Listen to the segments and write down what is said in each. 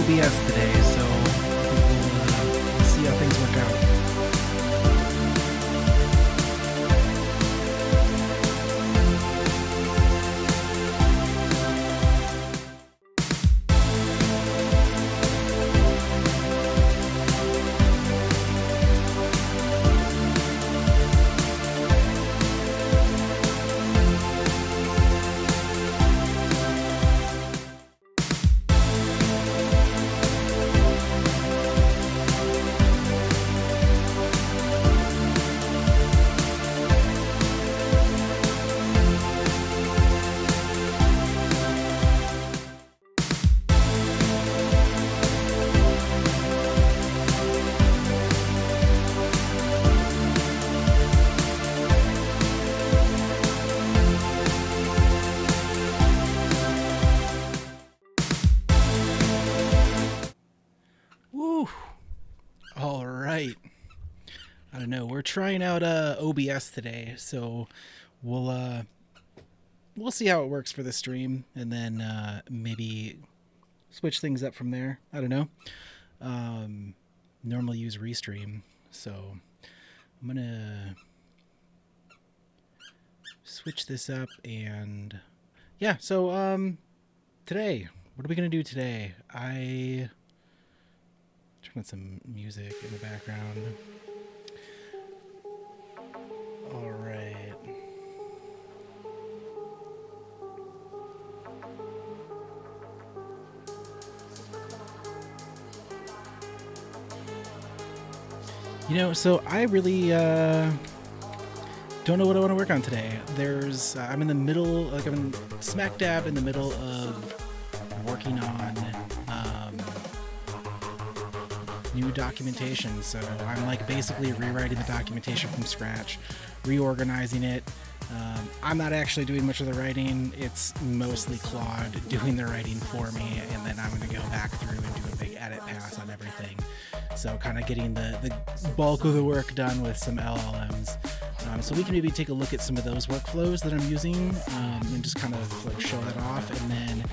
OBS today, so I think we'll see how things work out. Woo! All right. I don't know. We're trying out OBS today, so we'll see how it works for the stream, and then maybe switch things up from there. I don't know. Normally use Restream, so I'm gonna switch this up, and yeah. So today, what are we gonna do today? I turn on some music in the background. All right. You know, so I really don't know what I want to work on today. There's I'm in the middle, like I'm in smack dab in the middle of working on new documentation. So I'm like basically rewriting the documentation from scratch, reorganizing it. I'm not actually doing much of the writing. It's mostly Claude doing the writing for me, and then I'm going to go back through and do a big edit pass on everything. So kind of getting the bulk of the work done with some LLMs. So we can maybe take a look at some of those workflows that I'm using and just kind of like show that off. And then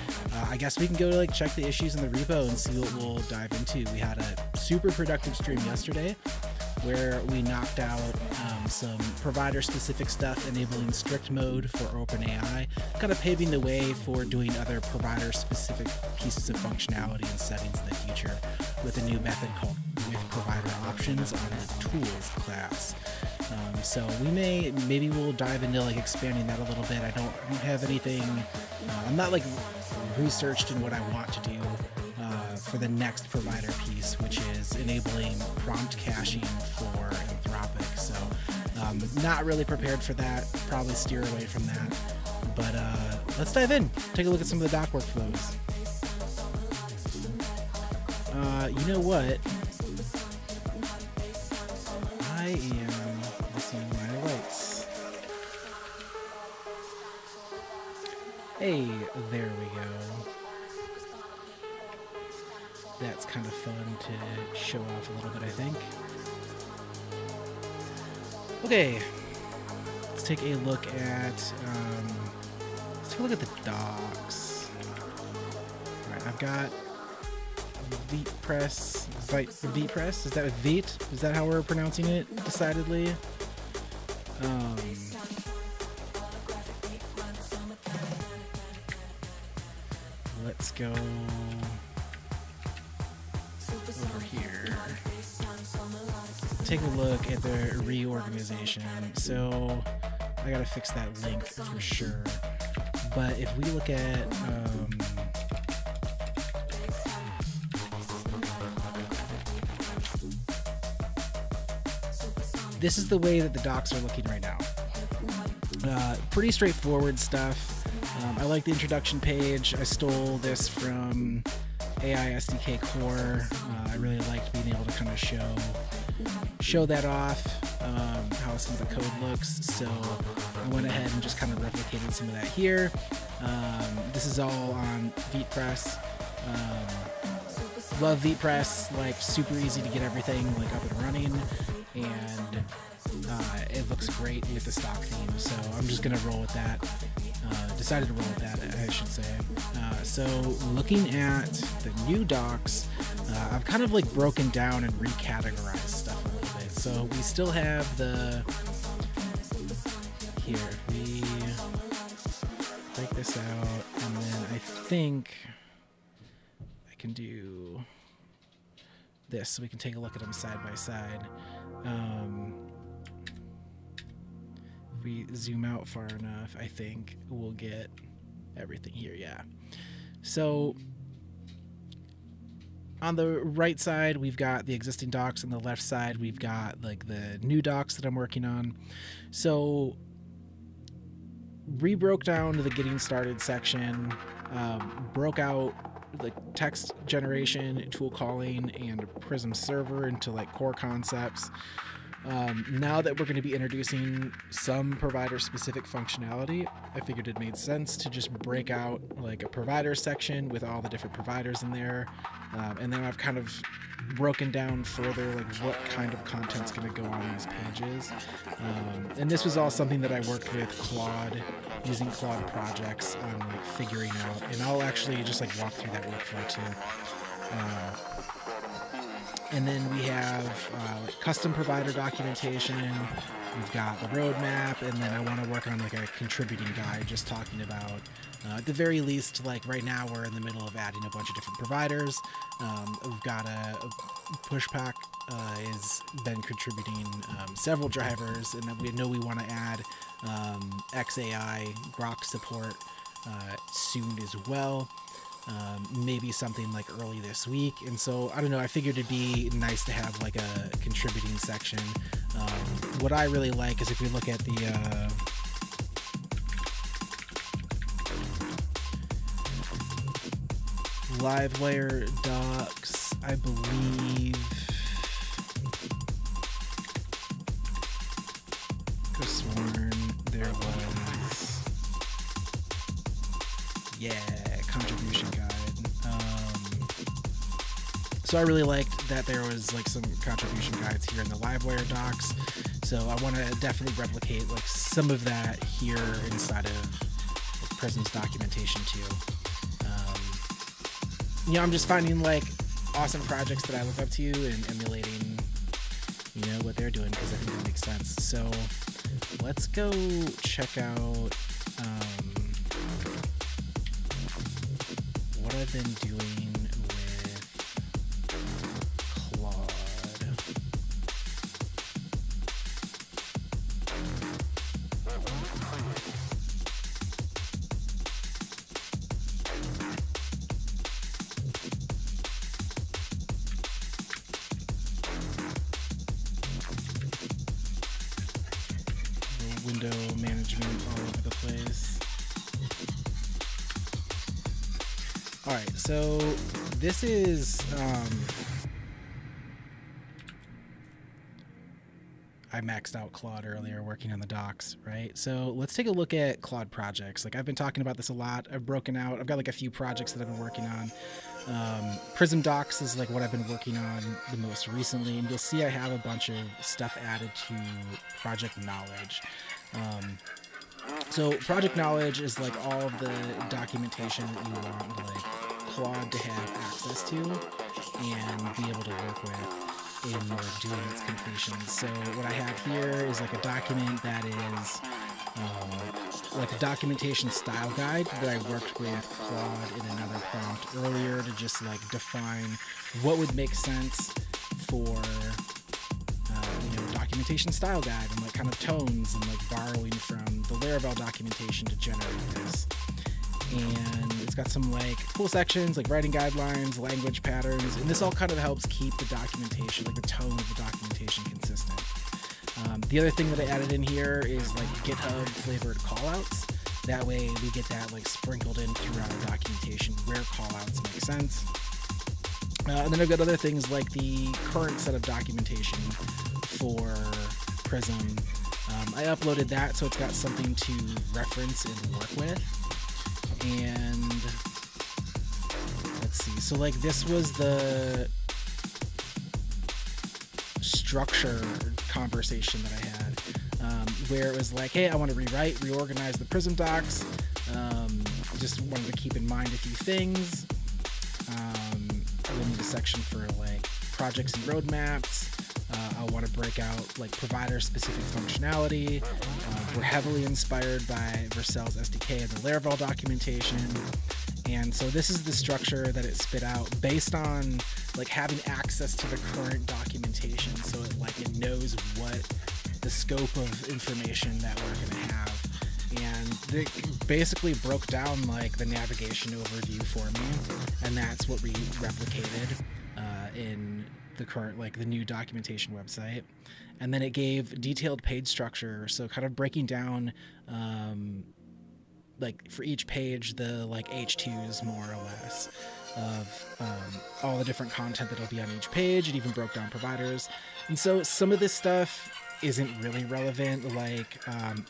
I guess we can go to like check the issues in the repo and see what we'll dive into. We had a super productive stream yesterday where we knocked out some provider-specific stuff, enabling strict mode for OpenAI, kind of paving the way for doing other provider-specific pieces of functionality and settings in the future with a new method called with provider options on the tools class. So maybe we'll dive into like expanding that a little bit. I don't have anything. I'm not like researched in what I want to do for the next provider piece, which is enabling prompt caching for Anthropic. So not really prepared for that. Probably steer away from that. But let's dive in. Take a look at some of the doc workflows. You know what? I am missing my lights. Hey, there we go. That's kind of fun to show off a little bit, I think. Okay, let's take a look at the docs. All right, I've got VeetPress. Is that Veet? Is that how we're pronouncing it? Decidedly. Let's go over here. Take a look at the reorganization. So I gotta fix that link for sure. But if we look at this is the way that the docs are looking right now. Pretty straightforward stuff. I like the introduction page. I stole this from AI SDK Core. I really liked being able to kind of show that off, how some of the code looks. So I went ahead and just kind of replicated some of that here. This is all on VeetPress. Love VeetPress, like super easy to get everything like up and running, and it looks great with the stock theme. So I'm just gonna roll with that. decided to roll with that, I should say. So looking at the new docs, I've kind of like broken down and recategorized stuff a little bit. So we still have here, we break this out, and then I think I can do this so we can take a look at them side by side. If we zoom out far enough, I think we'll get everything here. Yeah. So on the right side, we've got the existing docs. On the left side, we've got like the new docs that I'm working on. So broke down to the getting started section, broke out like text generation, tool calling, and Prism server into like core concepts. Now that we're going to be introducing some provider-specific functionality, I figured it made sense to just break out like a provider section with all the different providers in there, and then I've kind of broken down further like what kind of content's going to go on these pages. And this was all something that I worked with Claude, using Claude projects on like figuring out, and I'll actually just like walk through that workflow too. And then we have like custom provider documentation. We've got the roadmap, and then I want to work on like a contributing guide, just talking about, at the very least, like right now we're in the middle of adding a bunch of different providers. We've got a Pushpack has been contributing several drivers, and then we know we want to add XAI Grok support soon as well. Maybe something like early this week. And so I don't know, I figured it'd be nice to have like a contributing section. What I really like is if we look at the Livewire docs, I believe could have sworn there was, contribution guide. So I really liked that there was like some contribution guides here in the Livewire docs. So I want to definitely replicate like some of that here inside of like, Prism's documentation too. I'm just finding like awesome projects that I look up to and emulating, what they're doing, because I think that makes sense. So let's go check out what I've been doing with Claude. Window management all over the place. All right, so this is I maxed out Claude earlier working on the docs, right? So let's take a look at Claude projects. Like I've been talking about this a lot. I've got like a few projects that I've been working on. Prism docs is like what I've been working on the most recently, and you'll see I have a bunch of stuff added to project knowledge. So project knowledge is like all of the documentation that you want like Claude to have access to and be able to work with in doing its completion. So what I have here is like a document that is like a documentation style guide that I worked with Claude in another prompt earlier to just like define what would make sense for documentation style guide and like kind of tones, and like borrowing from the Laravel documentation to generate this. And it's got some like cool sections like writing guidelines, language patterns, and this all kind of helps keep the documentation, like the tone of the documentation, consistent. The other thing that I added in here is like GitHub flavored callouts. That way we get that like sprinkled in throughout our documentation where callouts make sense. And then I've got other things like the current set of documentation for Prism. I uploaded that so it's got something to reference and work with. And let's see, so like this was the structure conversation that I had, where it was like, hey, I want to reorganize the Prism docs. just wanted to keep in mind a few things. We'll need a section for like projects and roadmaps. I want to break out like provider-specific functionality. We're heavily inspired by Vercel's SDK and the Laravel documentation. And so this is the structure that it spit out based on like having access to the current documentation, so it knows what the scope of information that we're going to have. And it basically broke down like the navigation overview for me, and that's what we replicated in the current, like the new documentation website. And then it gave detailed page structure, so kind of breaking down like for each page the like H2s more or less of all the different content that'll be on each page. It even broke down providers. And so some of this stuff isn't really relevant. Like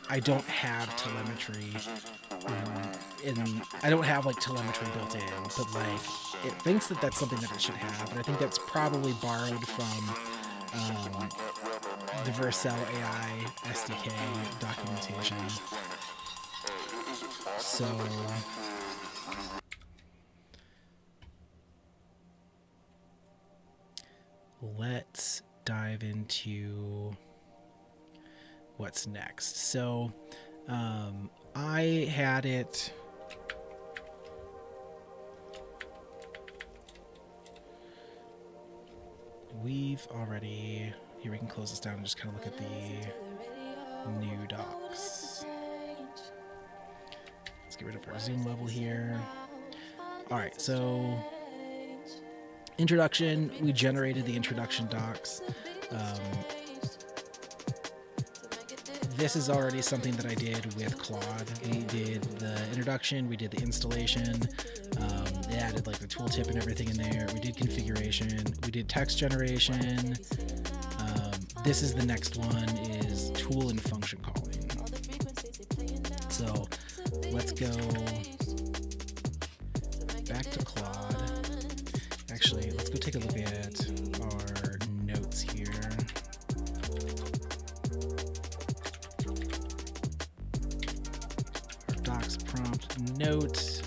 I don't have telemetry I don't have like telemetry built in, but like it thinks that that's something that it should have, and I think that's probably borrowed from the Vercel AI SDK documentation. So let's dive into what's next. So I had it we've already here, we can close this down and just kind of look at the new docs. Let's get rid of our zoom level here. All right, so introduction, we generated the introduction docs. This is already something that I did with Claude. We did the introduction, we did the installation, it added like the tooltip and everything in there. We did configuration, we did text generation. This is the next one, is tool and function calling. So let's go back to Claude. Actually, let's go take a look at our notes here. Docs prompt note,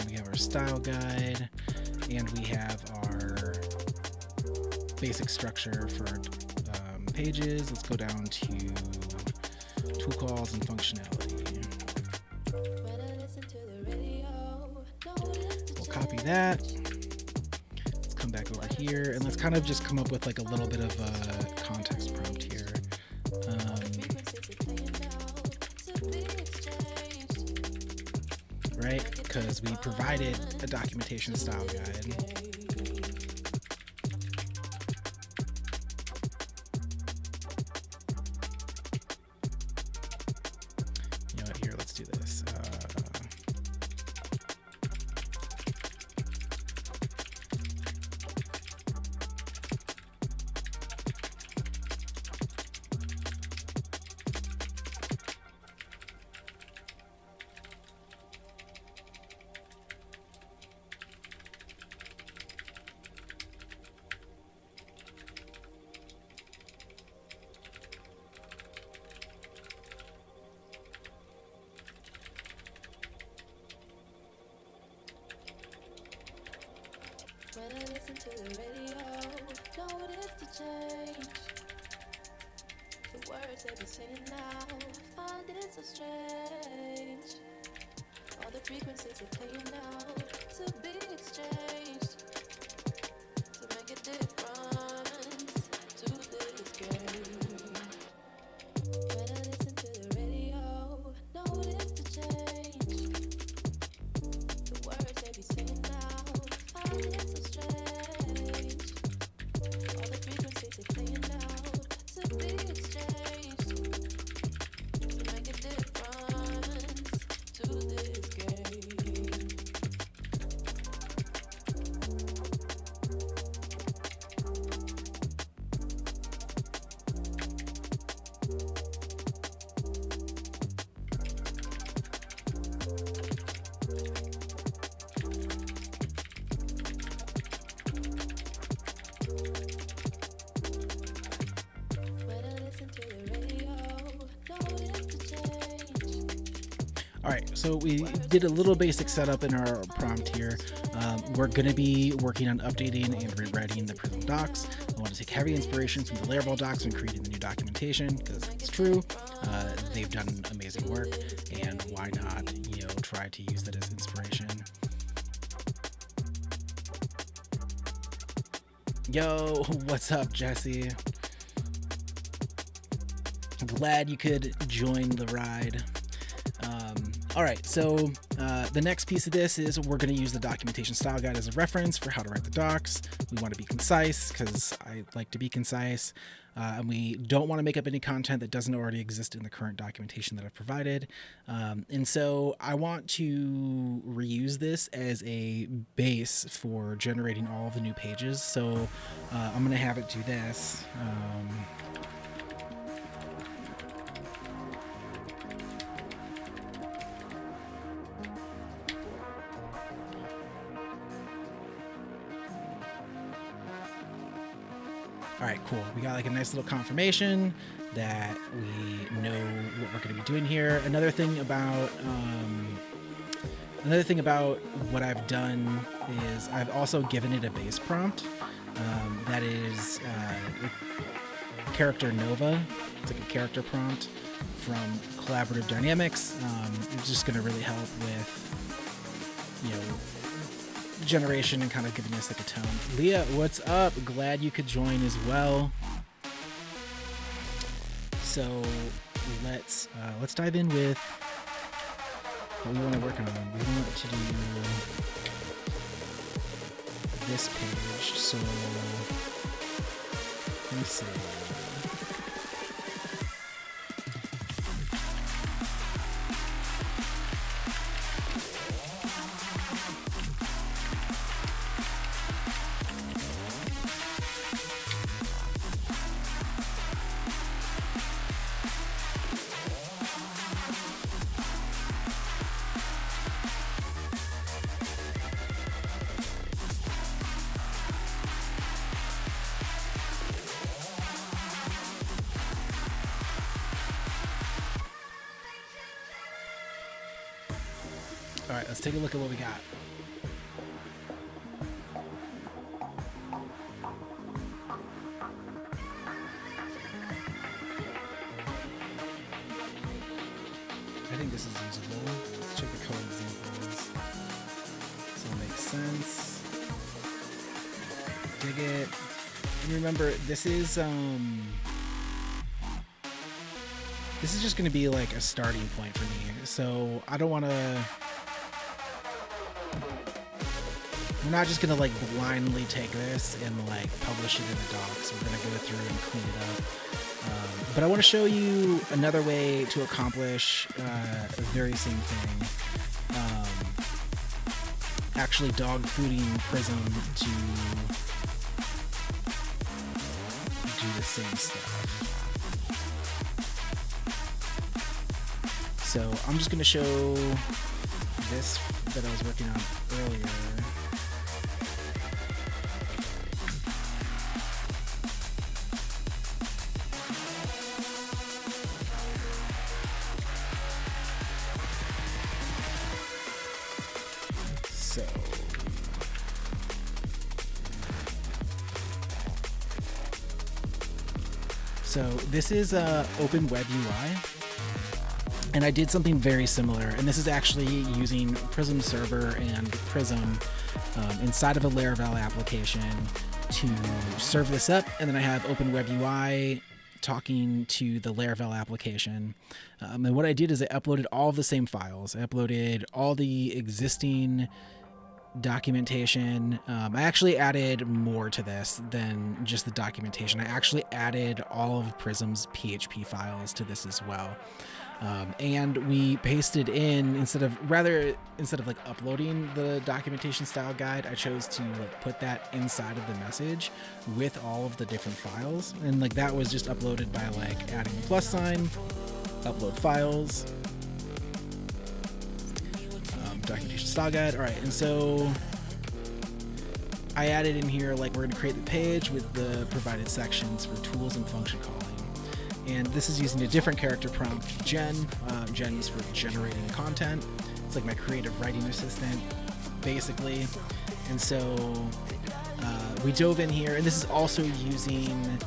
we have our style guide, and we have our basic structure for pages. Let's go down to tool calls and functionality. We'll copy that. Let's come back over here, and let's kind of just come up with like a little bit of a context prompt here. Right? Because we provided a documentation style guide. You know what? Here, let's do this. When I listen to the radio, notice the change. The words they be saying now, I find it so strange. All the frequencies are playing out to be exchanged, to make a difference to this game. When I listen to the radio, notice the change. The words they be saying now, I find it so strange. All the frequencies are playing out to be exchanged, to make a difference All right, so we did a little basic setup in our prompt here. We're going to be working on updating and rewriting the Prism docs. I want to take heavy inspiration from the Laravel docs when creating the new documentation, because it's true. They've done amazing work, and why not, try to use that as inspiration. Yo, what's up, Jesse? I'm glad you could join the ride. All right, so the next piece of this is we're going to use the documentation style guide as a reference for how to write the docs. We want to be concise because I like to be concise. And we don't want to make up any content that doesn't already exist in the current documentation that I've provided. And so I want to reuse this as a base for generating all of the new pages. So I'm going to have it do this. All right, cool. We got like a nice little confirmation that we know what we're going to be doing here. Another thing about what I've done is I've also given it a base prompt that is character Nova. It's like a character prompt from Collaborative Dynamics. It's just going to really help with, generation and kind of giving us like a tone. Leah, what's up? Glad you could join as well. So let's dive in with what we want to work on. We want to do this page. So let me see. All right, let's take a look at what we got. I think this is usable. Let's check the code examples. This all makes sense. Dig it. And remember, this is just going to be like a starting point for me. So I don't want to. We're not just gonna like blindly take this and like publish it in the docs. We're gonna go through and clean it up. But I want to show you another way to accomplish the very same thing. Actually dog fooding Prism to do the same stuff. So I'm just gonna show this that I was working on earlier. So this is Open Web UI, and I did something very similar, and this is actually using Prism Server and Prism inside of a Laravel application to serve this up, and then I have Open Web UI talking to the Laravel application. And what I did is I uploaded all of the same files. I uploaded all the existing documentation. I actually added more to this than just the documentation. I actually added all of Prism's PHP files to this as well. And we pasted in, instead of like uploading the documentation style guide, I chose to like put that inside of the message with all of the different files. And like that was just uploaded by like adding a plus sign, upload files, documentation style guide. All right, and so I added in here like we're going to create the page with the provided sections for tools and function calling. And this is using a different character prompt, Gen. Gen is for generating content. It's like my creative writing assistant, basically. And so we dove in here, and this is also using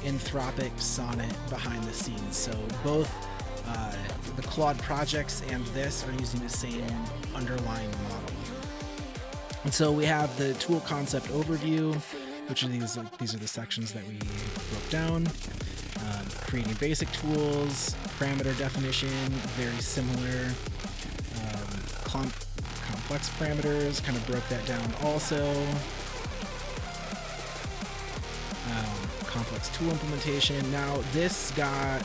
Anthropic Sonnet behind the scenes. So both the Claude projects and this are using the same underlying model. And so we have the tool concept overview, which are these are the sections that we broke down. Creating basic tools, parameter definition, very similar. Complex parameters, kind of broke that down also. Complex tool implementation. Now this got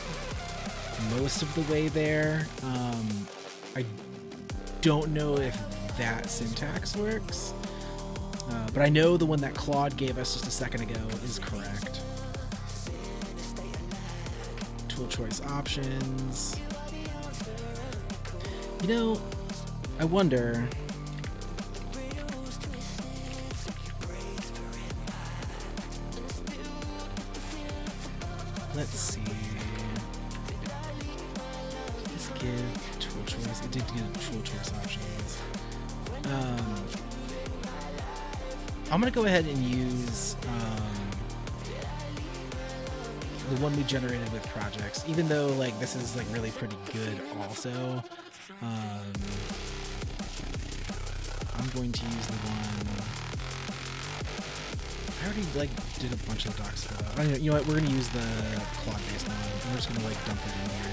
most of the way there. I don't know if that syntax works, but I know the one that Claude gave us just a second ago is correct. Tool choice options. You know, I wonder. Let's see. Let's give tool choice. It did give tool choice options. I'm gonna go ahead and use the one we generated with projects, even though like this is like really pretty good also. I'm going to use the one I already like did a bunch of docs for that. You know what, we're gonna use the Claude based one. We're just gonna like dump it in here.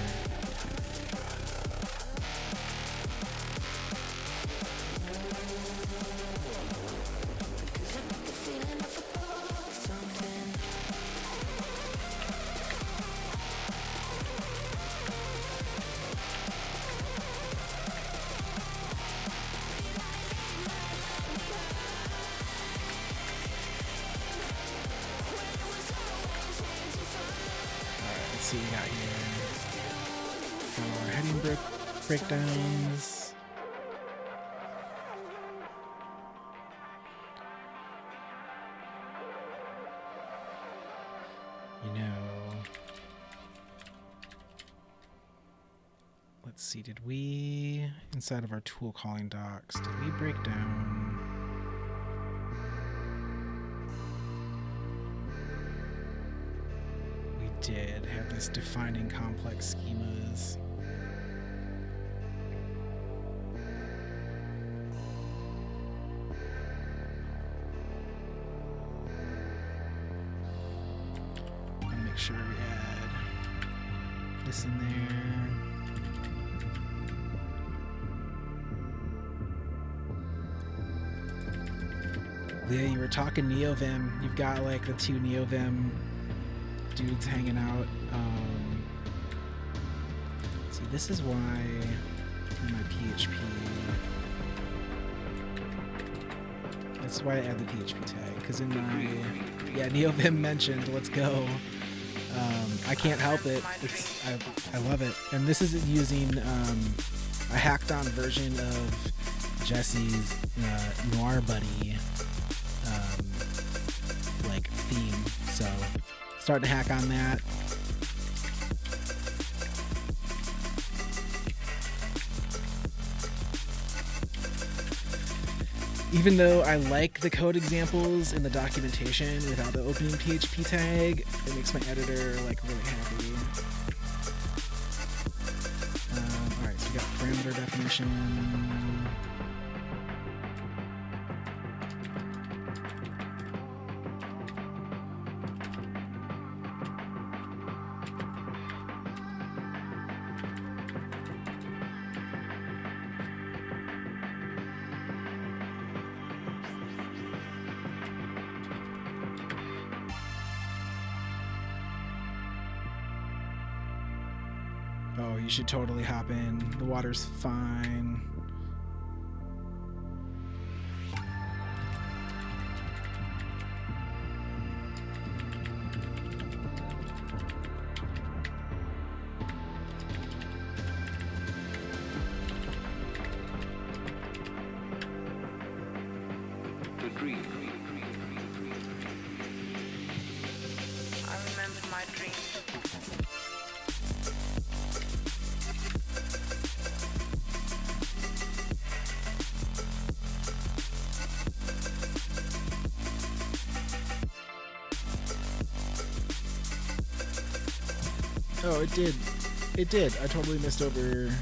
Let's see what we got here. Got our heading breakdowns. You know, let's see, did we, inside of our tool calling docs, did we break down? Did have this defining complex schemas. I'll make sure we add this in there. Leah, you were talking NeoVim. You've got like the two NeoVim dudes hanging out. See, this is why in my PHP, that's why I add the PHP tag, because in my, yeah, NeoVim mentioned, let's go. I can't help it. I love it. And this is using a hacked on version of Jesse's Noir Buddy like theme. So starting to hack on that. Even though I like the code examples in the documentation without the opening PHP tag, it makes my editor like really happy. Alright, so we got parameter definition. Oh, you should totally hop in. The water's fine. I remember my dream. Oh, it did. It did. I totally missed over.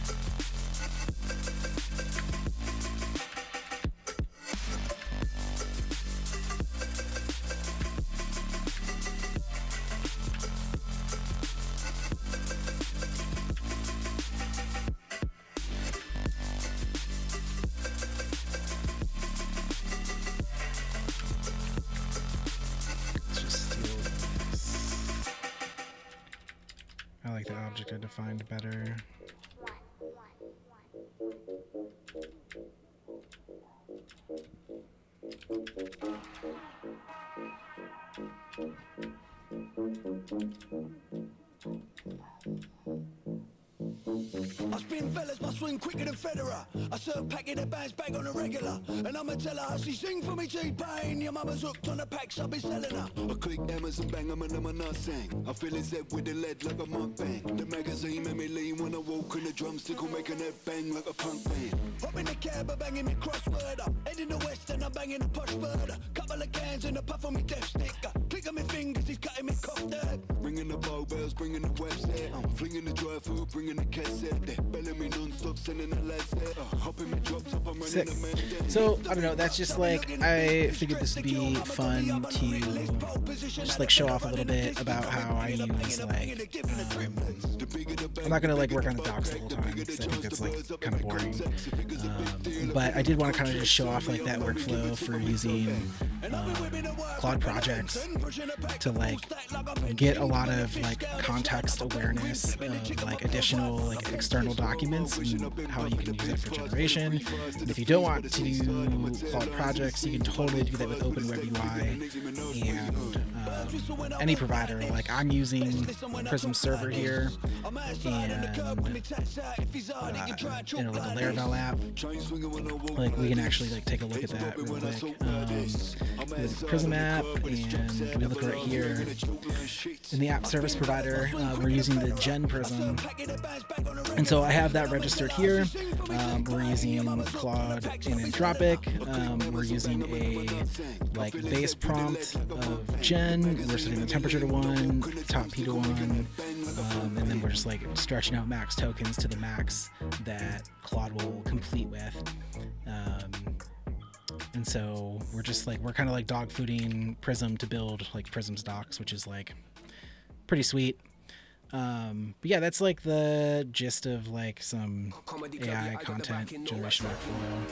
Let's just steal this. I like the object I defined better. I spin fellas, my swing quicker than Federer. I serve packing the bands bag on a regular. And I'ma tell her how she sing for me T-Pain. Your mama's hooked on the packs, I'll be selling her. I click Amazon, bang, I'm a nut sang. I feel his head with the lead like a mukbang. The magazine made me lean when I walk in the drumstick, will making that bang like a punk band. Hop in the cab, I'm banging me crossword. Head in the west and I'm banging the push bird. Couple of cans and a puff on me death stick. Click on my fingers, he's cutting me cough there. Ringing the bow bells, bringing the website. I'm flinging the dry food, bringing the cassette. They're belling me non-stop, sending the lads there. Hopping me drop top, I'm running Sick. the man there. So, I don't know, that's just like, I figured this would be fun to just like show off a little bit about how I use like, I'm not gonna like work on the docs the whole time because I think that's like kind of boring. But I did want to kind of just show off like that workflow for using Claude projects to like get a lot of like context awareness of like additional like external documents and how you can use it for generation. And if you don't want to do Claude projects, you can totally do that with OpenWebUI and any provider. Like I'm using Prism server here, and with the Laravel app, like we can actually like take a look at that real quick. The Prism app, and we look right here in the app service provider. We're using the Gen Prism, and so I have that registered here. We're using Claude in Anthropic. We're using a like base prompt of Gen. We're setting the temperature to 1, top P to 1, and then we're just like stretching out max tokens to the max that Claude will complete with. And so we're just like, we're kind of like dog fooding Prism to build like Prism's docs, which is like pretty sweet. But yeah, that's like the gist of like some AI content generation workflow.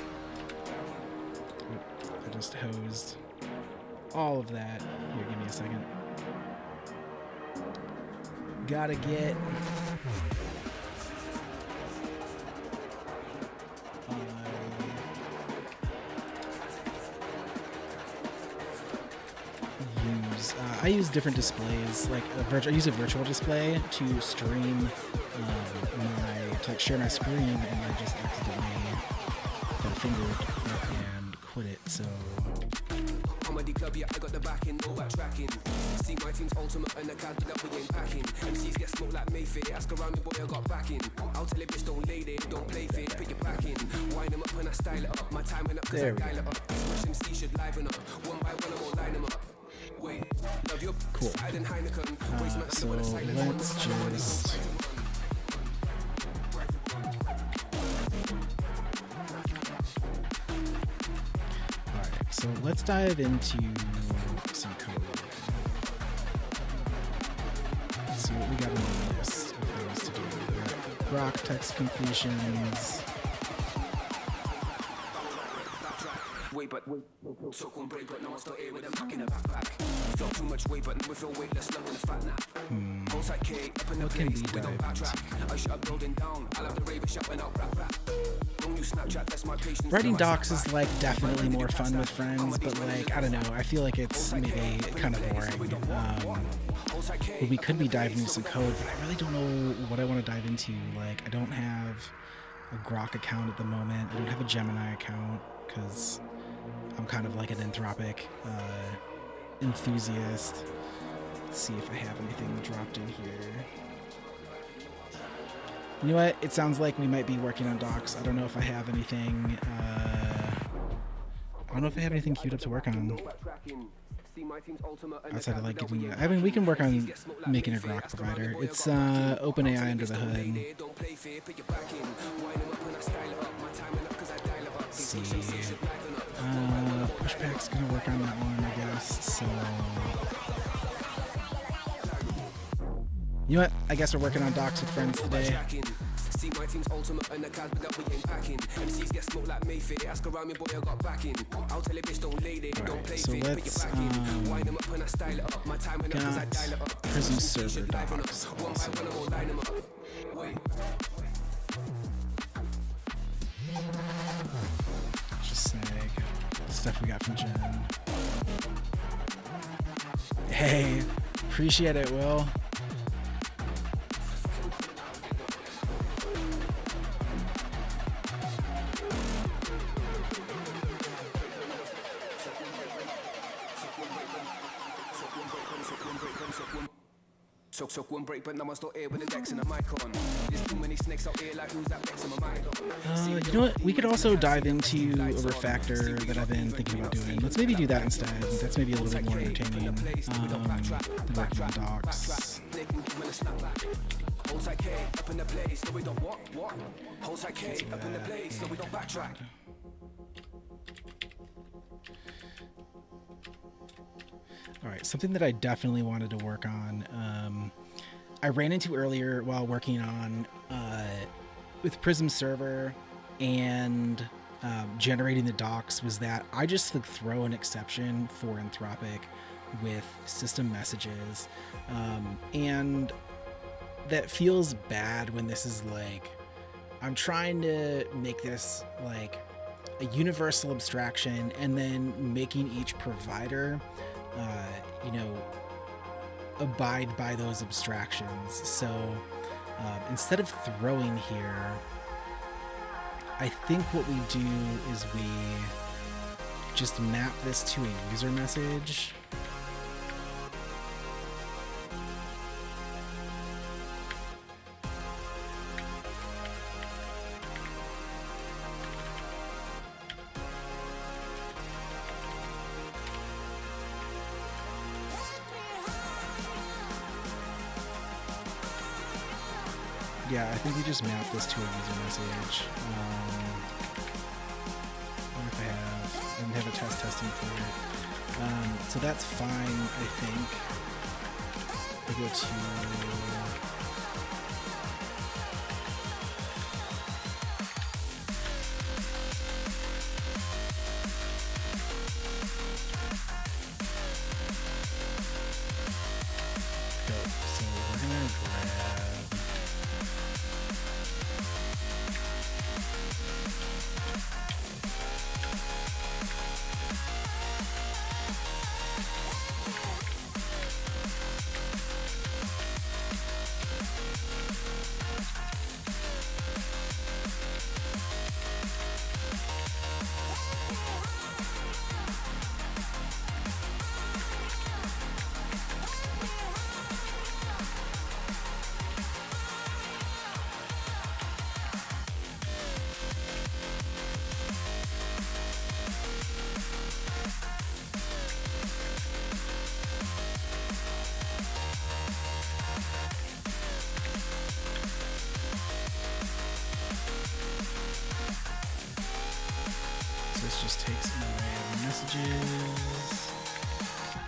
I just hosed all of that. Here, give me a second. Gotta get I use different displays, like I use a virtual display to stream to like share my screen, and I just accidentally got fingered and quit it. So Comedy club, yeah, I got the backing, no backtracking. See my team's ultimate and the candy that we ain't packing. MCs get smoked like Mayfair, ask around me, boy, I got backing. I'll tell it, bitch, don't lay there, don't play fair, put your back in. Wind them up when I style it up, my time went up cause I dial it up. Smash MC should liven up, one by one I won't line them up. Wait, love your cool. side and Heineken. Waste my So let's just So let's dive into some code. Let's see what we got on the list of things to do. We got grok text completions. Wait, so on break, but now I'm still here with them back in the backpack. Felt too much weight, but now we feel weightless, now in the fat nap. Outside K, up in the place, we don't backtrack. I shut up building down, I love the rave shop and I'll rap. Writing docs is like definitely more fun with friends, but like I don't know, I feel like it's maybe kind of boring. But we could be diving into some code, but I really don't know what I want to dive into. Like I don't have a Grok account at the moment. I don't have a Gemini account because I'm kind of like an Anthropic enthusiast. Let's see if I have anything dropped in here. You know what? It sounds like we might be working on docs. I don't know if I have anything. I don't know if I have anything queued up to work on. outside of like giving. I mean, we can work on making a grok provider. It's OpenAI under the hood. Let's see. Pushback's gonna work on that one, I guess. So. You know what? I guess we're working on docs with friends today. See my team's ultimate and the cars, but that we ain't packing. MCs get smoked like Mayfair. Ask around me, boy, I got backing. I'll tell a bitch, don't lay there, don't play so fair. Put your back in. Wind them up and I style it up. My time and cause I dial it up. Prism server docs. One by one, I won't line them up. Wait. Just say stuff we got from Jen. Hey, appreciate it, Will. Took one break, but now I'm still here with the decks and a mic on. There's too many snakes out here, like who's that next to my mind on? You know what? We could also dive into a refactor that I've been thinking about doing. Let's maybe do that instead. That's maybe a little bit more entertaining than working on docs. Hold tight K up in the place, so we don't what? Hold tight K up in the place, so we don't backtrack. All right, something that I definitely wanted to work on. I ran into earlier while working on with Prism server and generating the docs was that I just like throw an exception for Anthropic with system messages, and that feels bad when this is like I'm trying to make this like a universal abstraction and then making each provider abide by those abstractions. So instead of throwing here, I think what we do is we just map this to a user message. Yeah, I think we just map this to a user message. What if I have a test testing for it? So that's fine, I think. I go to so we're gonna grab this just takes an array of messages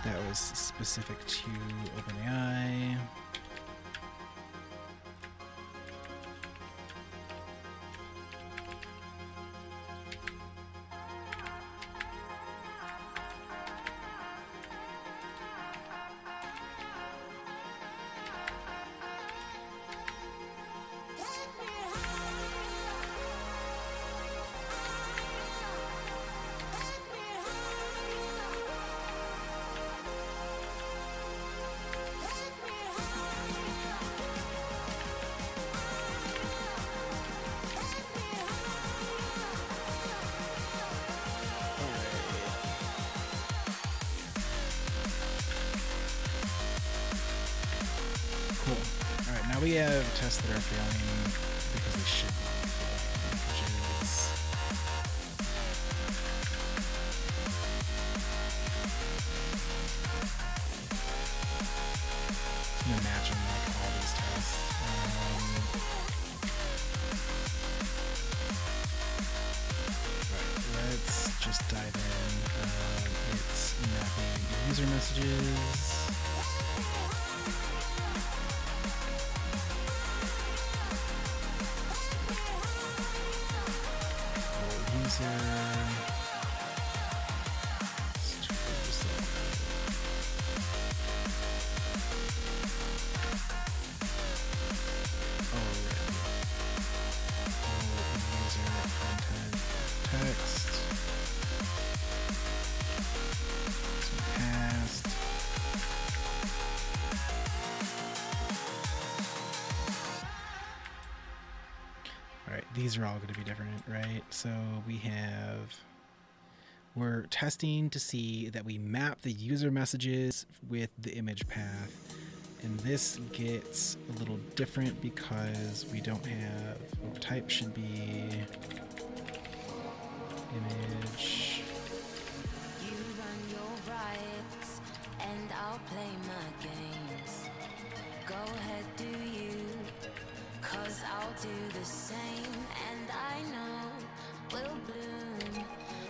that was specific to OpenAI. Cool. Alright, now we have tests that are failing because they should not be failing, which is just dive in. It's mapping user messages. User. These are all going to be different, right? So we're testing to see that we map the user messages with the image path. And this gets a little different because we don't have, type should be image. You run your riots and I'll play my games. Go ahead, do you? 'Cause I'll do the same, and I know we'll bloom.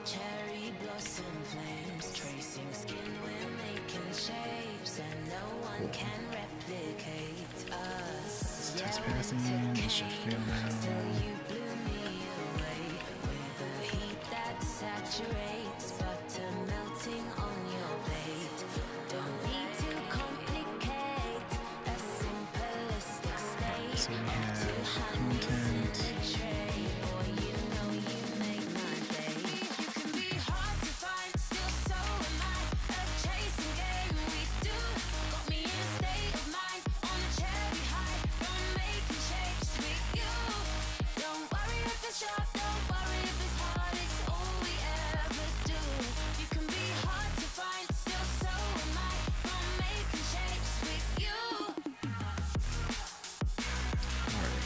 Cherry blossom flames, tracing skin, we're making shapes, and no one can replicate us. Test passing, this should fail now. Still you blew me away with a heat that saturates, butter melting on your plate. Don't need to complicate a simplistic state. So we have content.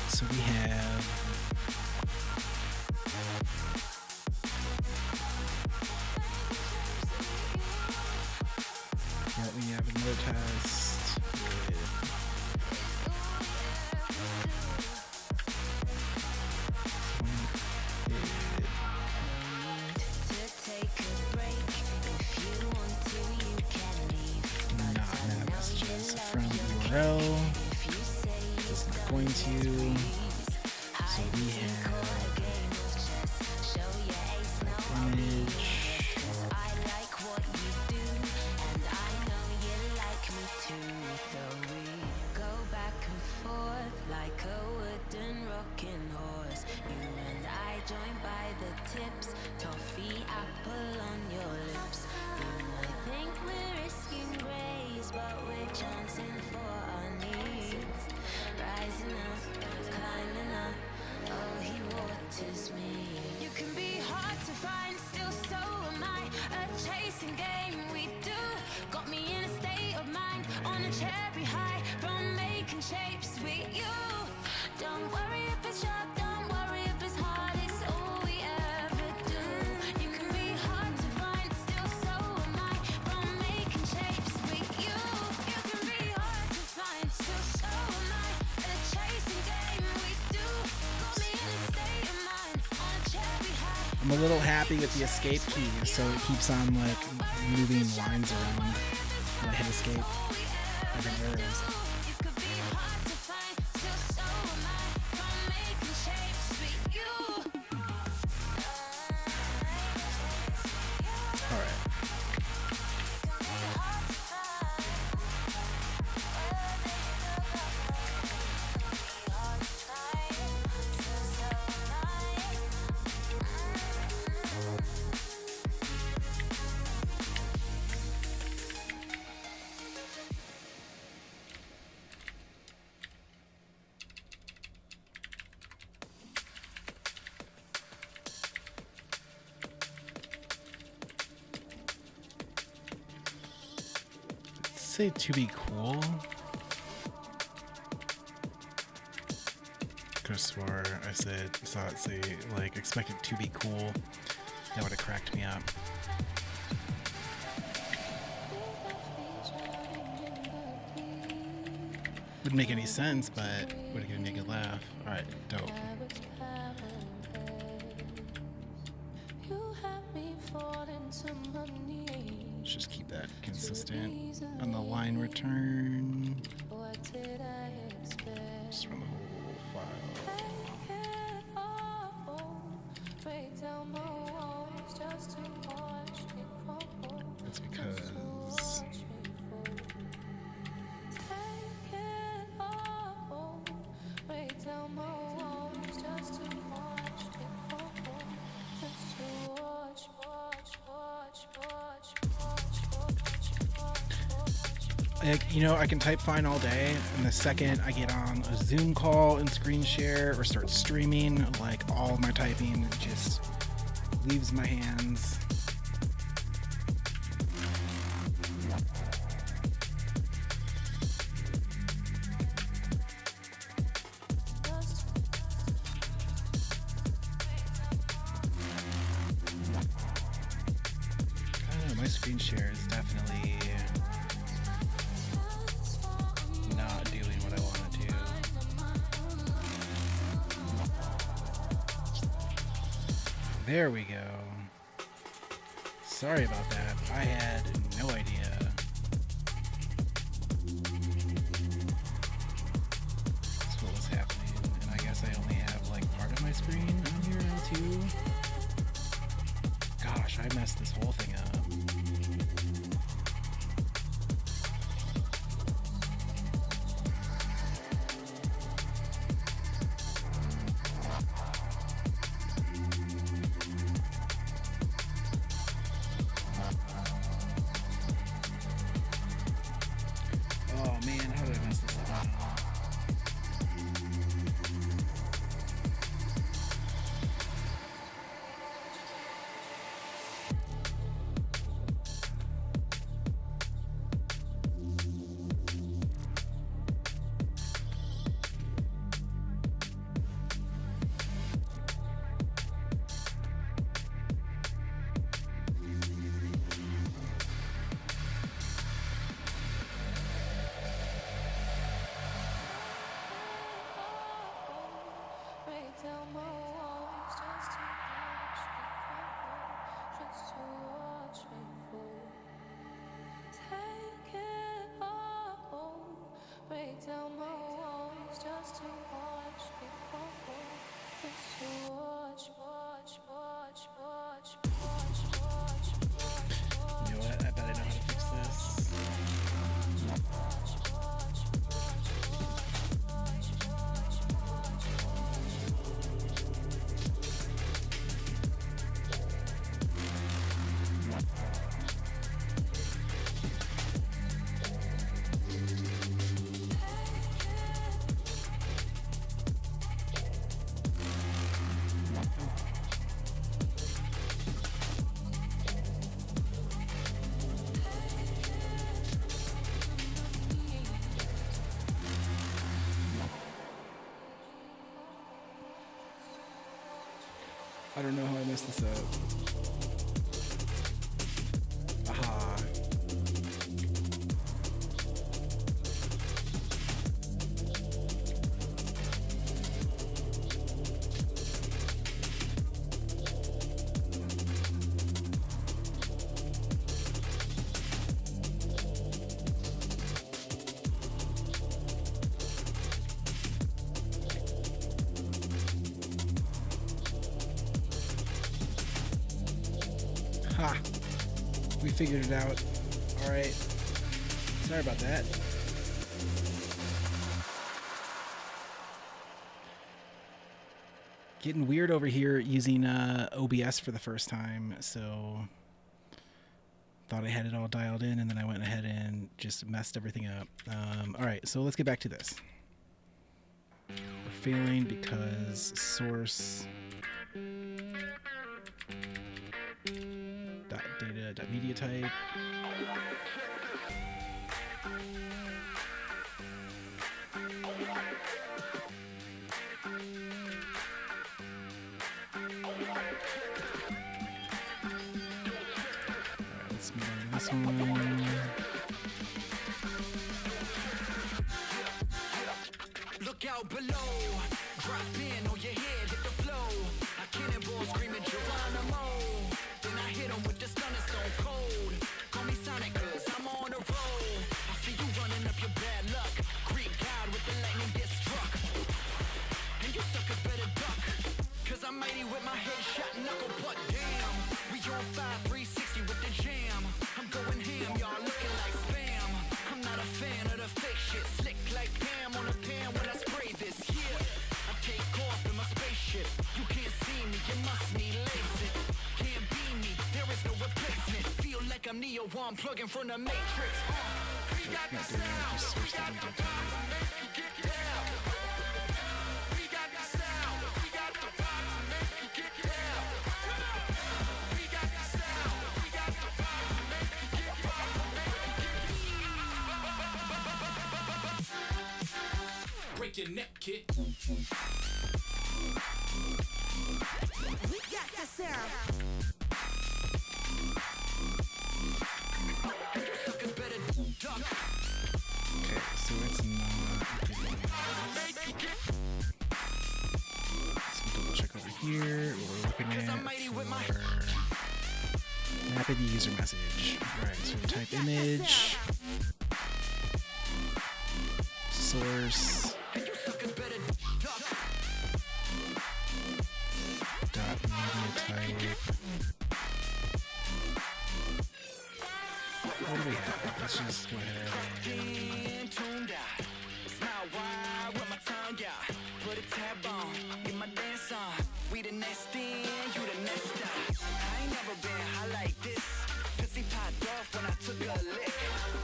So we have we have another test with not messages from URL. It's not going to. So we have image. I like what you do, and I know you like me too. Though we go back and forth like a wooden rocking horse. You and I join by the tips, toffee apple on your lips. You might think we're risking grace, but we're chancing for our needs. Rising up, climbing up. Oh, he waters me. You can be hard to find, still so am I. A chasing game we do. Got me in a state of mind, on a cherry high, from making shapes with you. Don't worry if it's sharp, don't worry if it's hard, it's all we ever do. You can be hard to find, still so am I, from making shapes with you. You can be hard to find, still so am I. A chasing game we do. Got me in a state of mind, on a cherry high. I'm a little happy with the escape key, so it keeps on like moving lines around when I hit escape. Different arrows. You could be hard to find, still so am I, from making shapes with you. All right. Say to be cool. Could've swore I saw it say like expect it to be cool. That would have cracked me up. Wouldn't make any sense, but would have make it laugh. All right, dope. You have me Let's just keep that consistent on the line return. Just run the whole file. That's because you know, I can type fine all day, and the second I get on a Zoom call and screen share or start streaming, like all of my typing just leaves my hands. I don't know, my screen share is definitely not doing what I want to do. There we go. Sorry about that. I had no idea. That's what was happening. And I guess I only have like part of my screen on here now too. Gosh, I messed this whole thing up. Oh man, how did I mess this up now? You know what? I bet I know how to fix this. I don't know how I messed this up. Aha. Ha! We figured it out. Alright. Sorry about that. Getting weird over here using OBS for the first time, so thought I had it all dialed in, and then I went ahead and just messed everything up. Alright, so let's get back to this. We're failing because source data.media type. Alright, let's move on to this one. Look out below, drop in on your head, hit the flow. I cannonball screaming Geronimo. Then I hit 'em with makes me lace it. Can't be me, there is no replacement. Feel like I'm Neo, I'm plugging from the Matrix. We got the sound, we got the vibes to make you get down. We got the sound, we got the vibes to make you get down. We got the sound, we got the vibes to make you get down. Break your neck, kid. We got the sound. Okay, so it's not video. Let's double check over here. What we're looking at for mapping the user message. Alright, so we type image, source, dot media type. What do we have? Let's just go ahead and Tuned out. Smile wide with my tongue out. Put a tab on, get my dance on. We the next in, you the next stop. I ain't never been high like this. Pussy popped off when I took a lick.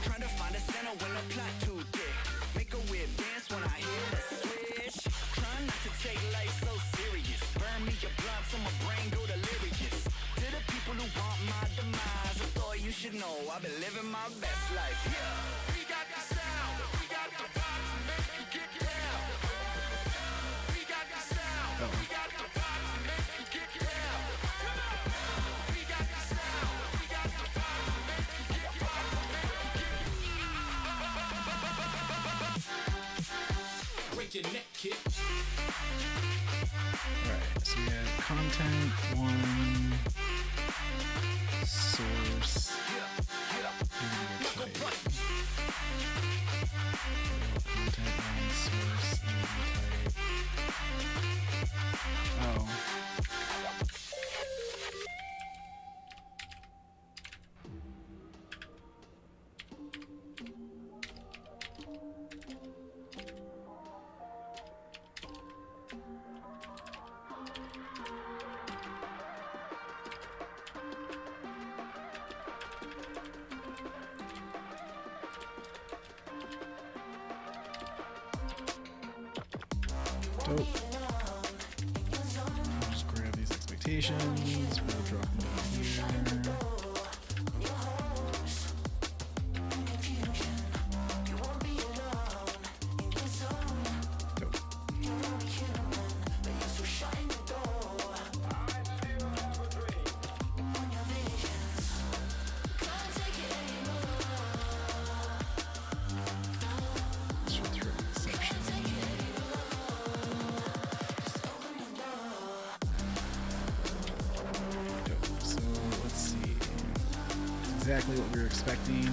Trying to find a center when the plot too thick. Make a weird dance when I hear the switch. Trying not to take life so serious. Burn me a blunt so my brain go delirious. To the people who want my demise, I thought you should know I've been living my best life. Yeah, we got the sound, we got the vibes to make you get down. We got the sound, we got the vibes to make you get down. We got the sound, we got the vibes to make you get down. Break your neck, kid. Alright, so we have content, one, source, media type. Content, one, source, media type. Oh. Dope. I'll just grab these expectations. We'll drop them down here. Dope. Should throw an exception. Dope. So let's see. Exactly what we were expecting,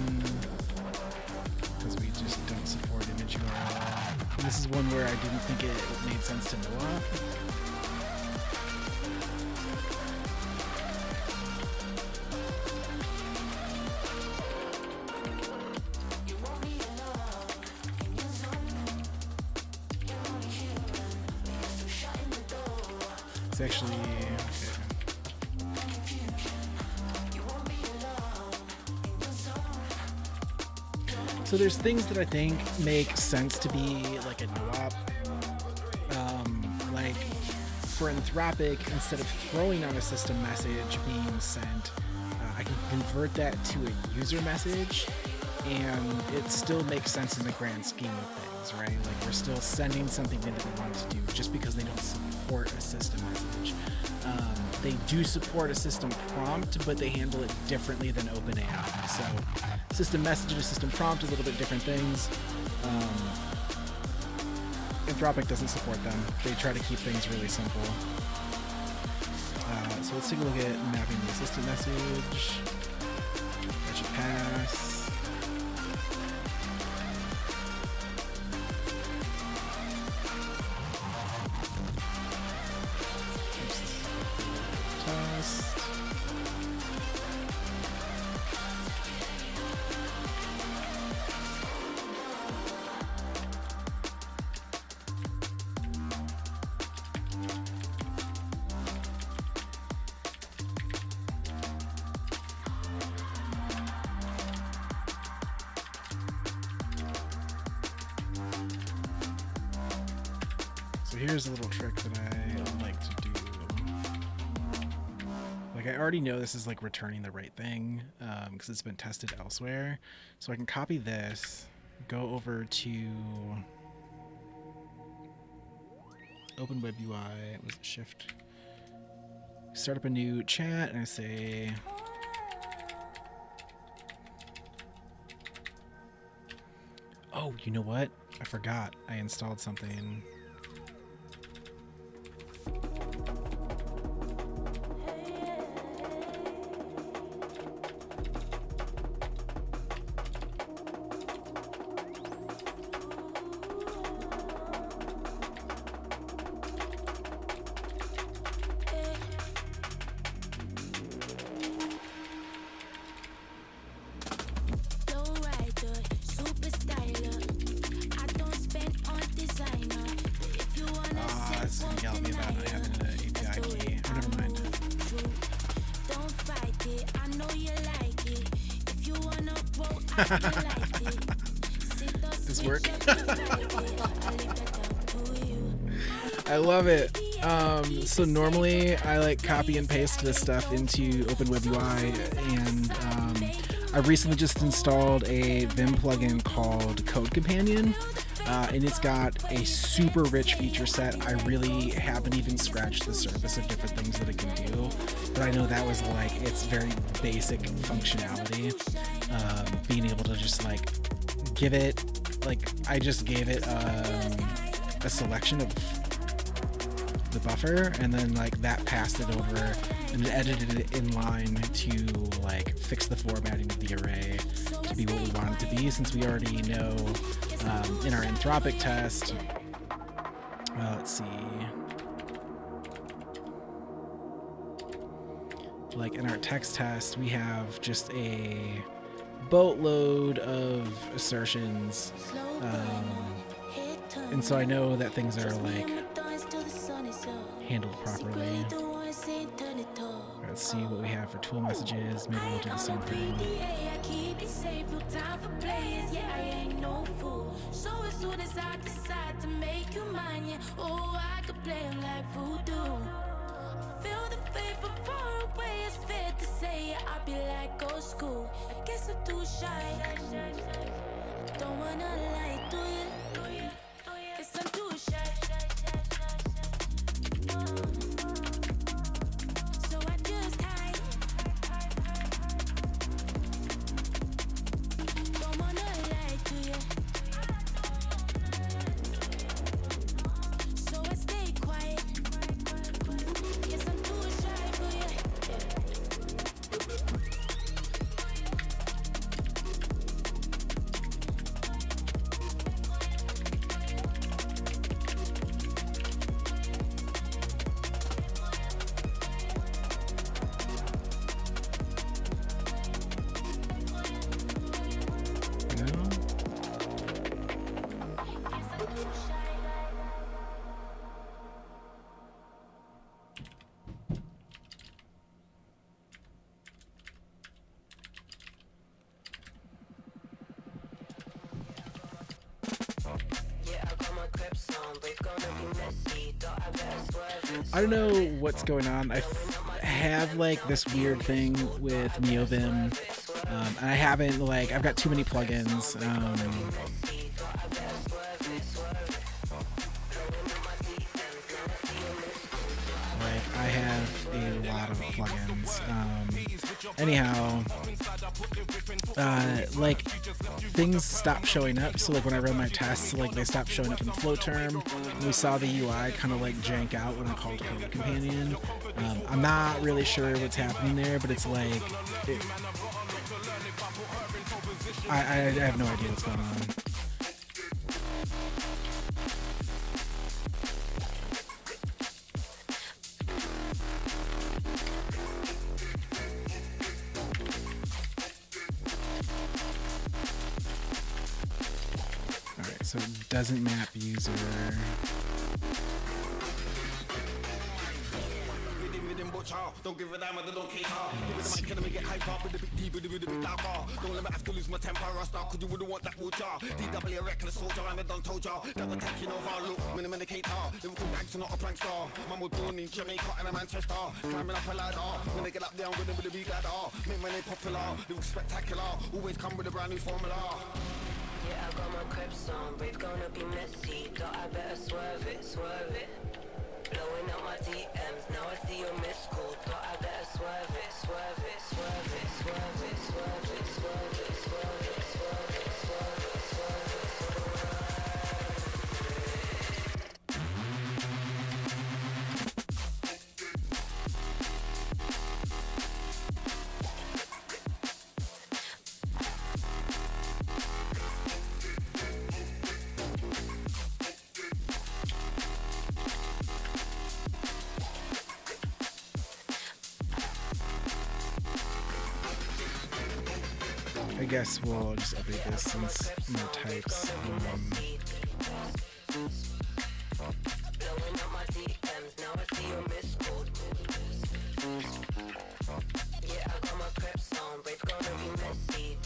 because we just don't support image URL. And this is one where I didn't think it made sense to Noah. It's actually okay. So there's things that I think make sense to be like a no-op. Like for Anthropic, instead of throwing out a system message being sent, I can convert that to a user message, and it still makes sense in the grand scheme of things, right? Like we're still sending something that we want to do just because they don't support a system message. They do support a system prompt, but they handle it differently than OpenAI. So system message and a system prompt, a little bit different things. Anthropic doesn't support them. They try to keep things really simple. So let's take a look at mapping the system message. That should pass. Test. here's a little trick that I like to do. Like, I already know this is like returning the right thing because it's been tested elsewhere. So I can copy this, go over to Open Web UI, was it Shift? Start up a new chat, and I say, oh, you know what? I forgot. I installed something. This work? I love it. So normally I like copy and paste this stuff into OpenWebUI, and I recently just installed a Vim plugin called Code Companion, and it's got a super rich feature set. I really haven't even scratched the surface of different things that it can do, but I know that was like its very basic functionality. Being able to just like give it, like I just gave it a selection of the buffer, and then like that passed it over and it edited it in line to like fix the formatting of the array to be what we want it to be, since we already know in our Anthropic test, let's see, like in our text test we have just a boatload of assertions, and so I know that things are like handled properly. Let's see what we have for tool messages. Maybe we'll do the same thing. So as soon as I decide to make you mine, yeah, oh, I could play 'em like voodoo. I feel the faith from far away, it's fair to say, yeah, I'll be like old school. I guess I'm too shy. I don't wanna lie to you. Guess I'm too shy. So I just hide. Don't wanna lie to you. So I stay quiet. Yes, I'm too shy for you. No? I don't know what's going on. I have like this weird thing with NeoVim, and I haven't, like, I've got too many plugins. Like, I have a lot of plugins. Anyhow, like, things stop showing up. So like when I run my tests, like they stopped showing up in the flow term. And we saw the UI kind of like jank out when I called Code Companion. I'm not really sure what's happening there, but it's like I have no idea what's going on. Alright, so it doesn't map user. Don't give a damn, I don't cater. Give it the mic, can I get hyper with a bit deeper, with a bit darker. Don't let me have to lose my temper or start, cause you wouldn't want that water. DW a reckless soldier, I'm a done told ya. That we're taking over, look, minimum indicator. Liverpool gangster, not a prankster. Mum was born in Jamaica and a Manchester. Climbing up a ladder, when they get up there, I'm with a big ladder. Make my name popular, look spectacular. Always come with a brand new formula. Yeah, I got my crepes on, brave gonna be messy. Thought I better swerve it, swerve it. Blowing up my DMs, now I see your missed call. Thought I better swerve it, swerve it, swerve it, swerve it, swerve it, swerve it, swerve it, swerve it, swerve it, swerve it, I guess we'll just update this since more types. blowing up my DMs, now I see your missed call. Yeah, I got my crepes on, brave gonna be messy.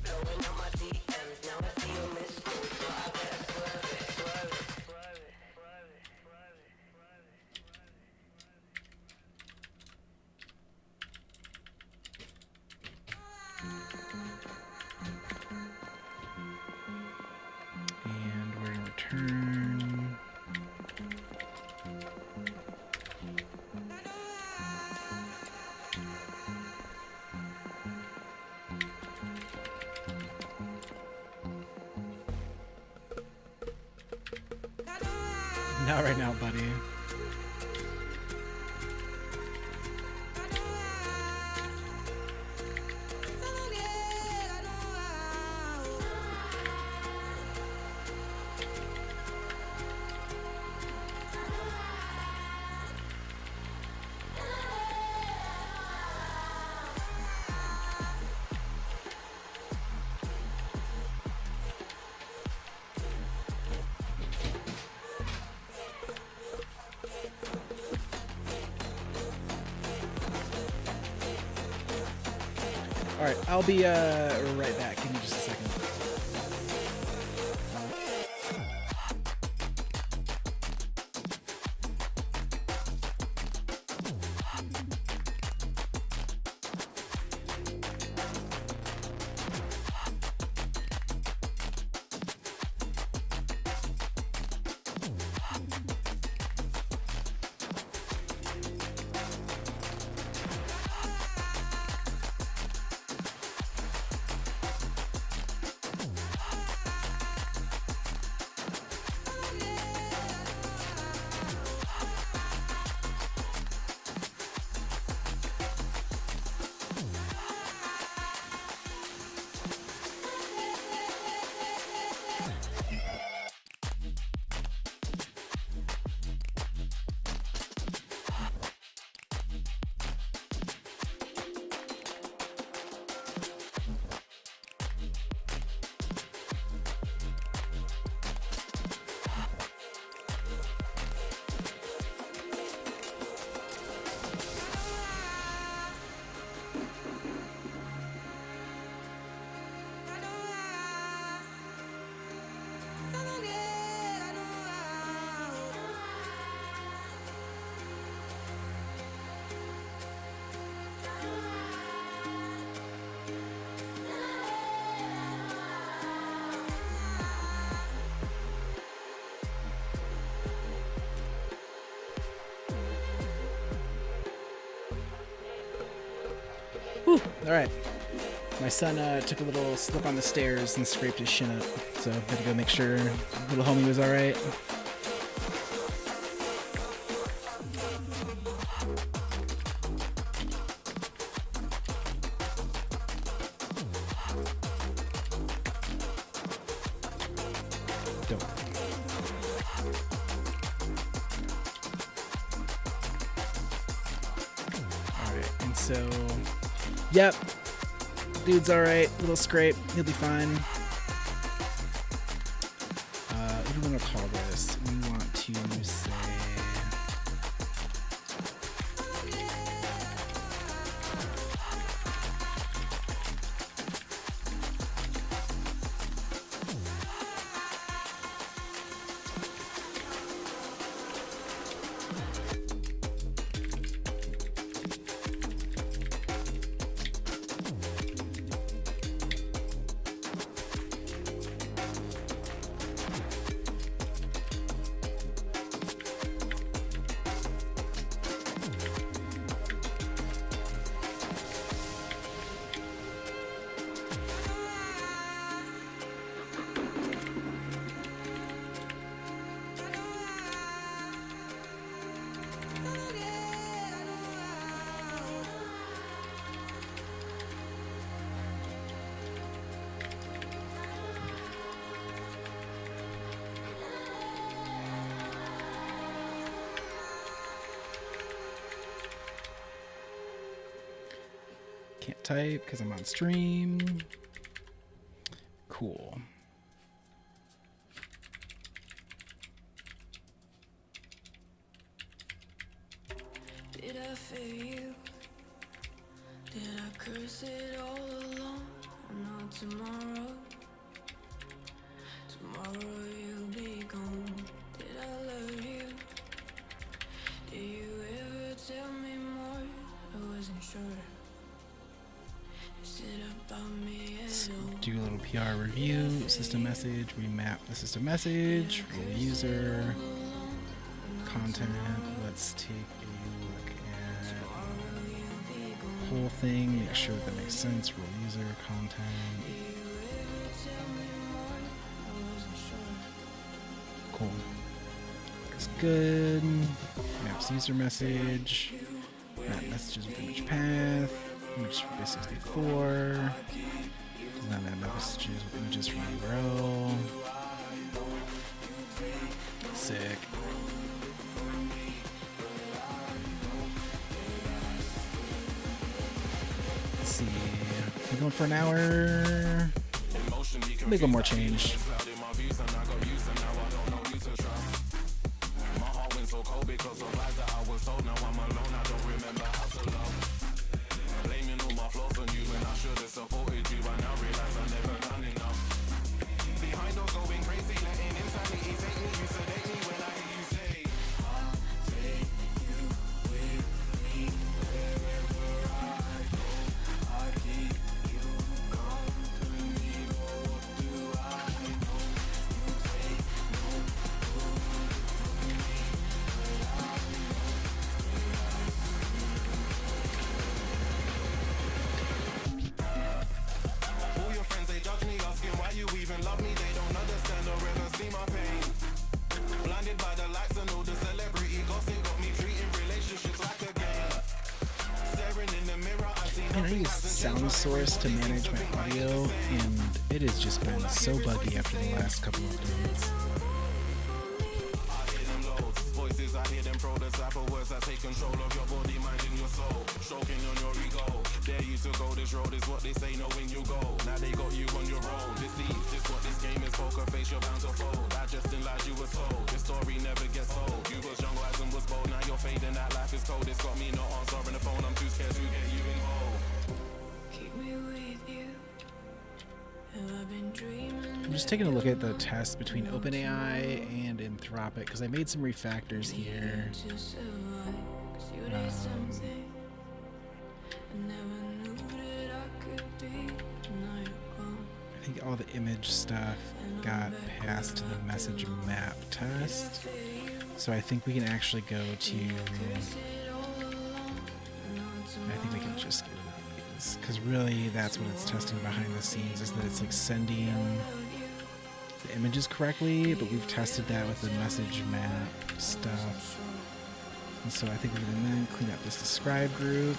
Blowing up my DMs, now I see your missed call. Thought I better swerve it, swerve it, swerve it, swerve it, swerve it, swerve And we're gonna return. Not right now, buddy. All right, I'll be right back. Give me just a second. Whew, all right. My son took a little slip on the stairs and scraped his shin up, so I had to go make sure little homie was all right. Don't. All right, and so, yep. Dude's alright, little scrape, he'll be fine. What do we want to call this? We want to say can't type because I'm on stream. Cool. Did I fail you? Did I curse it all along? Not tomorrow. Tomorrow you'll be gone. Did I love you? Did you ever tell me more? I wasn't sure. Is it about me at all? Do a little PR review, system message, remap the system message, role user, content. Let's take a look at the whole thing, make sure that makes sense. Role user, content. Cool. Looks good. Maps user message. Map messages with image path. Image from base 64. Does not have messages with images from URL. Sick. Let's see. We're going for an hour. Maybe one more change. I use Sound Source to manage my audio, and it has just been so buggy after the last couple of updates. I hear them products afterwards. I take control of your body, mind, and your soul. Stroking on your ego. Dare you to go this road is what they say, knowing you go. Now they got you on your own. Deceived, just what this game is. Poker face, you're bound to fold. I just didn't lie, you were told. This story never gets old. You was young, wise, and was bold. Now you're fading, that life is cold. It's got me not answering the phone. I'm too scared to get you involved. Keep me with you. Have I been dreaming? I'm just taking a look at the test between OpenAI and Anthropic because I made some refactors here. I think all the image stuff got passed to the message map test. So I think we can actually go to... I think we can just get rid of these. Because really that's what it's testing behind the scenes, is that it's like sending the images correctly, but we've tested that with the message map stuff. And so I think we can then clean up this describe group.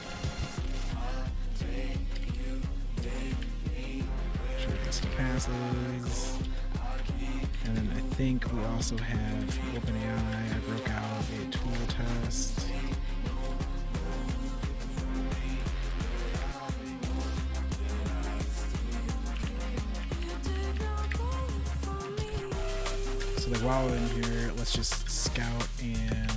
Sure this passes. And then I think we also have OpenAI. I broke out a tool test. So like while we're in here, let's just scout and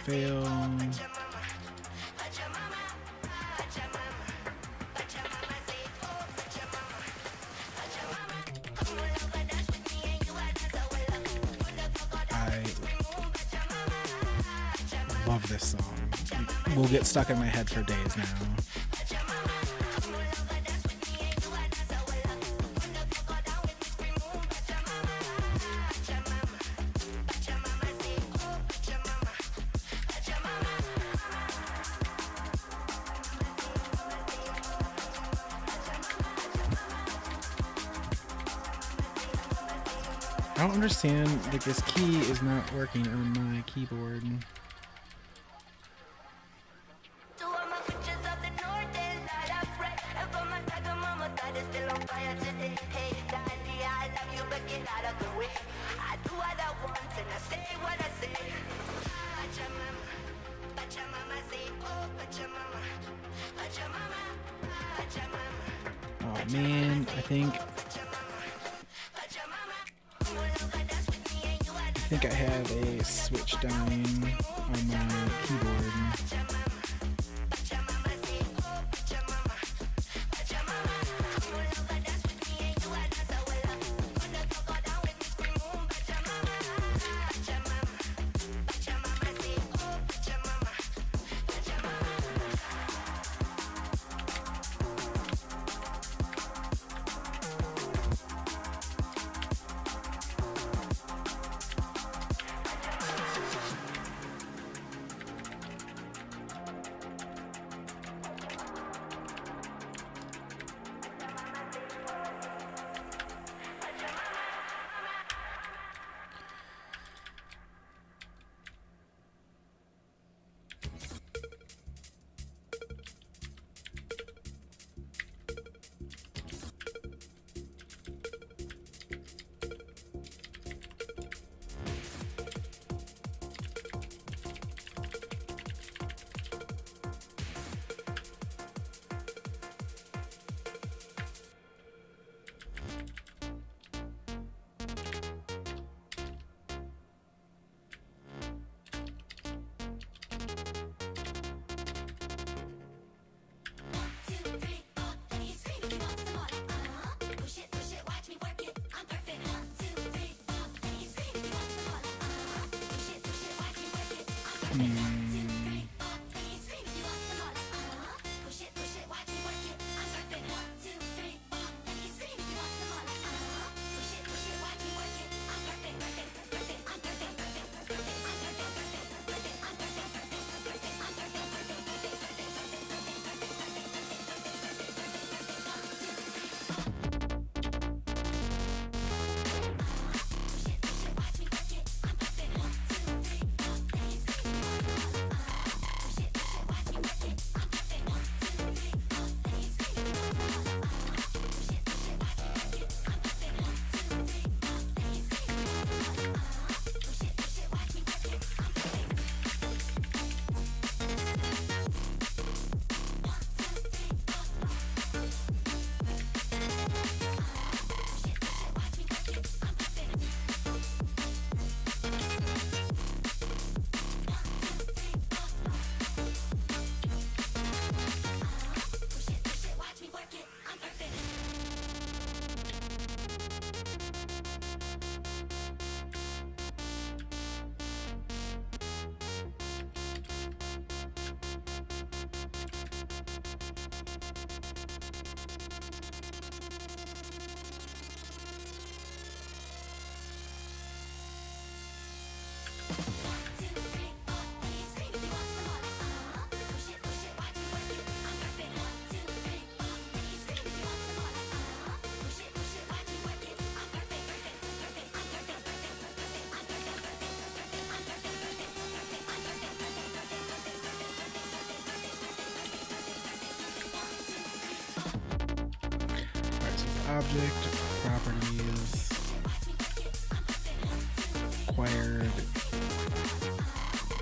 fail. love this song. It will get stuck in my head for days now. I don't understand, like, this key is not working on my keyboard. Oh man, I think I have a switch dying on my keyboard. Object, properties, acquired,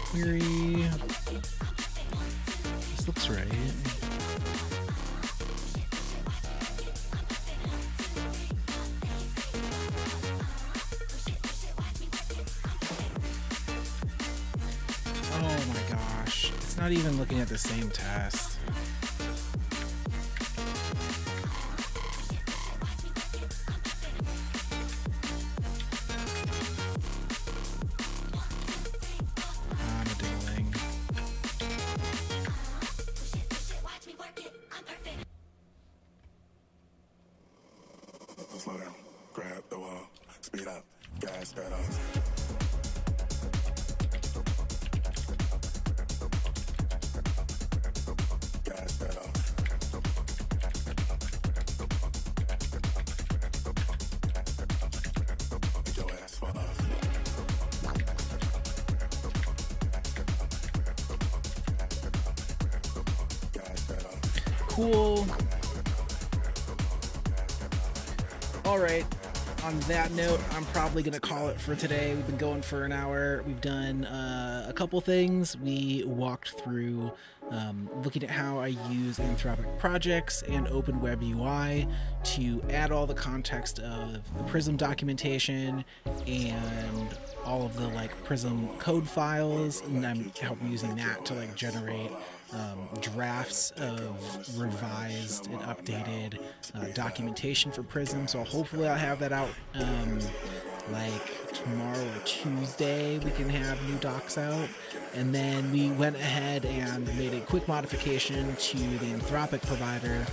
query. This looks right. Oh my gosh, it's not even looking at the same test. I'm a dingling. slow down, grab the wall, speed up, gas pedal. Gas pedal. Make your ass fall off. Cool. All right. On that note, I'm probably going to call it for today. We've been going for an hour. We've done a couple things. We walked through looking at how I use Anthropic projects and Open Web UI to add all the context of the Prism documentation and all of the like Prism code files, and I'm helping using that to like generate drafts of revised and updated documentation for Prism. So hopefully I'll have that out like tomorrow or Tuesday. We can have new docs out. And then we went ahead and made a quick modification to the Anthropic provider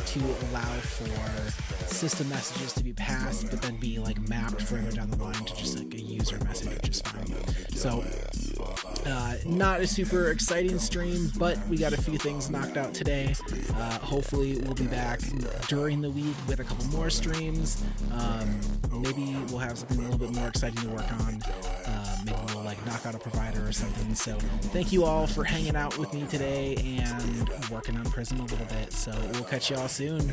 to allow for system messages to be passed but then be like mapped further down the line to just like a user message, which is fine. So not a super exciting stream, but we got a few things knocked out today. Hopefully we'll be back during the week with a couple more streams. Maybe we'll have something a little bit more exciting to work on. Maybe we'll like knock out a provider or something. So thank you all for hanging out with me today and working on Prism a little bit. So we'll catch you all soon.